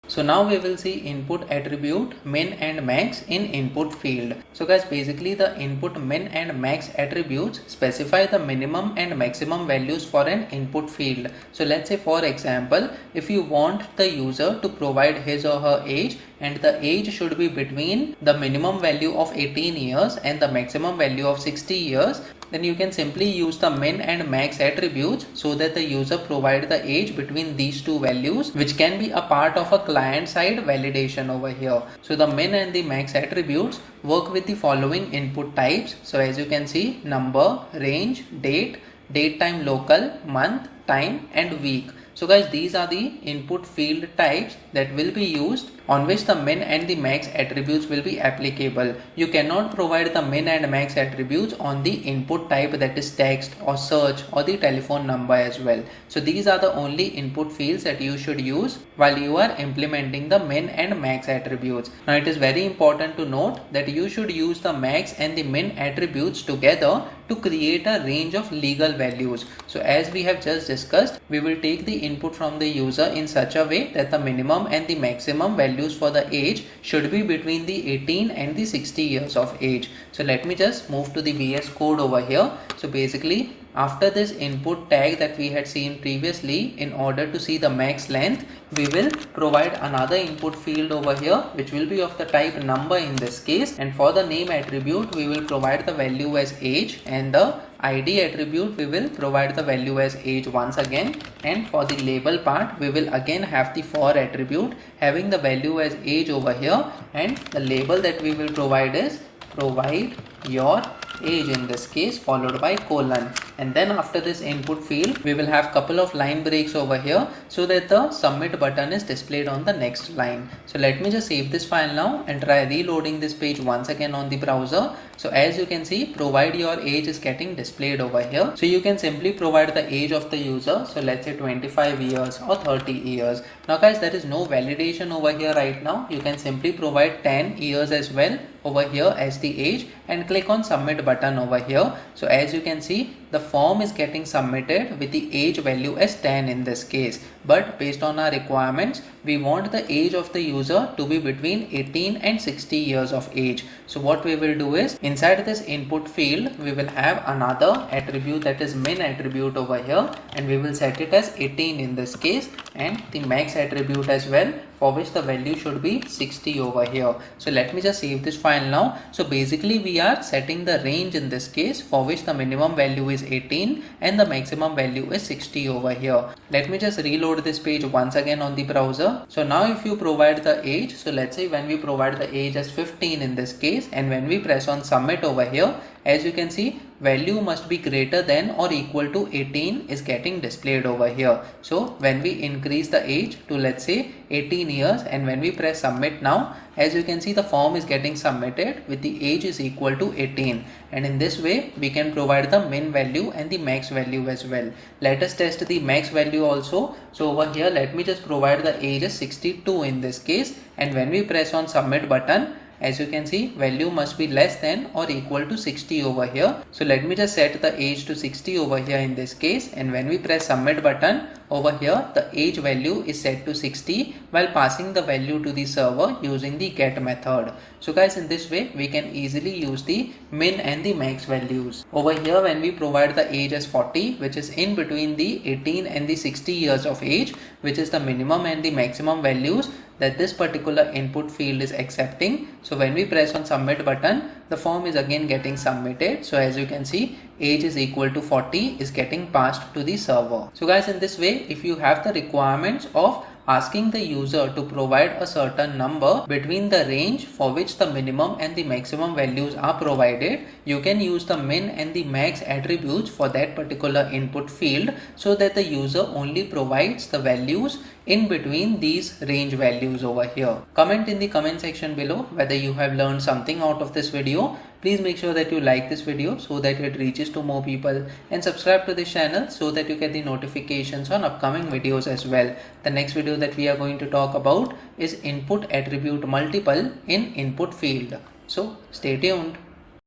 So now we will see input attribute min and max in input field. So guys, basically the input min and max attributes specify the minimum and maximum values for an input field. So let's say for example, if you want the user to provide his or her age, and the age should be between the minimum value of 18 years and the maximum value of 60 years, then you can simply use the min and max attributes so that the user provide the age between these two values, which can be a part of a client side validation over here. So the min and the max attributes work with the following input types. So as you can see, number, range, date, date time local, month, time and week. So guys, these are the input field types that will be used on which the min and the max attributes will be applicable. You cannot provide the min and max attributes on the input type, that is text or search or the telephone number as well. So these are the only input fields that you should use while you are implementing the min and max attributes. Now it is very important to note that you should use the max and the min attributes together to create a range of legal values. So as we have just discussed, we will take the input from the user in such a way that the minimum and the maximum values for the age should be between the 18 and the 60 years of age. So let me just move to the VS Code over here. So basically, after this input tag that we had seen previously, in order to see the max length, we will provide another input field over here which will be of the type number in this case, and for the name attribute we will provide the value as age, and the ID attribute we will provide the value as age once again, and for the label part we will again have the for attribute having the value as age over here, and the label that we will provide is provide your age in this case, followed by colon. And then after this input field we will have couple of line breaks over here so that the submit button is displayed on the next line. So let me just save this file now and try reloading this page once again on the browser. So as you can see, provide your age is getting displayed over here. So you can simply provide the age of the user. So let's say 25 years or 30 years. Now guys, there is no validation over here right now. You can simply provide 10 years as well over here as the age and click on submit button over here. So as you can see, the form is getting submitted with the age value as 10 in this case, but based on our requirements we want the age of the user to be between 18 and 60 years of age. So what we will do is, inside this input field we will have another attribute, that is min attribute over here, and we will set it as 18 in this case, and the max attribute as well, for which the value should be 60 over here. So let me just save this file now. So basically we are setting the range in this case, for which the minimum value is 18 and the maximum value is 60 over here. Let me just reload this page once again on the browser. So now if you provide the age, so let's say when we provide the age as 15 in this case, and when we press on submit over here, as you can see, value must be greater than or equal to 18 is getting displayed over here. So when we increase the age to let's say 18 years, and when we press submit now, as you can see, the form is getting submitted with the age is equal to 18, and in this way we can provide the min value and the max value as well. Let us test the max value also. So over here let me just provide the age as 62 in this case, and when we press on submit button, as you can see, value must be less than or equal to 60 over here. So let me just set the age to 60 over here in this case, and when we press submit button over here, the age value is set to 60 while passing the value to the server using the get method. So guys, in this way we can easily use the min and the max values. Over here when we provide the age as 40, which is in between the 18 and the 60 years of age, which is the minimum and the maximum values that this particular input field is accepting. So when we press on submit button, the form is again getting submitted. So as you can see, age is equal to 40 is getting passed to the server. So guys, in this way, if you have the requirements of asking the user to provide a certain number between the range for which the minimum and the maximum values are provided, you can use the min and the max attributes for that particular input field, so that the user only provides the values in between these range values over here. Comment in the comment section below whether you have learned something out of this video. Please make sure that you like this video so that it reaches to more people, and subscribe to this channel so that you get the notifications on upcoming videos as well. The next video that we are going to talk about is input attribute multiple in input field. So stay tuned.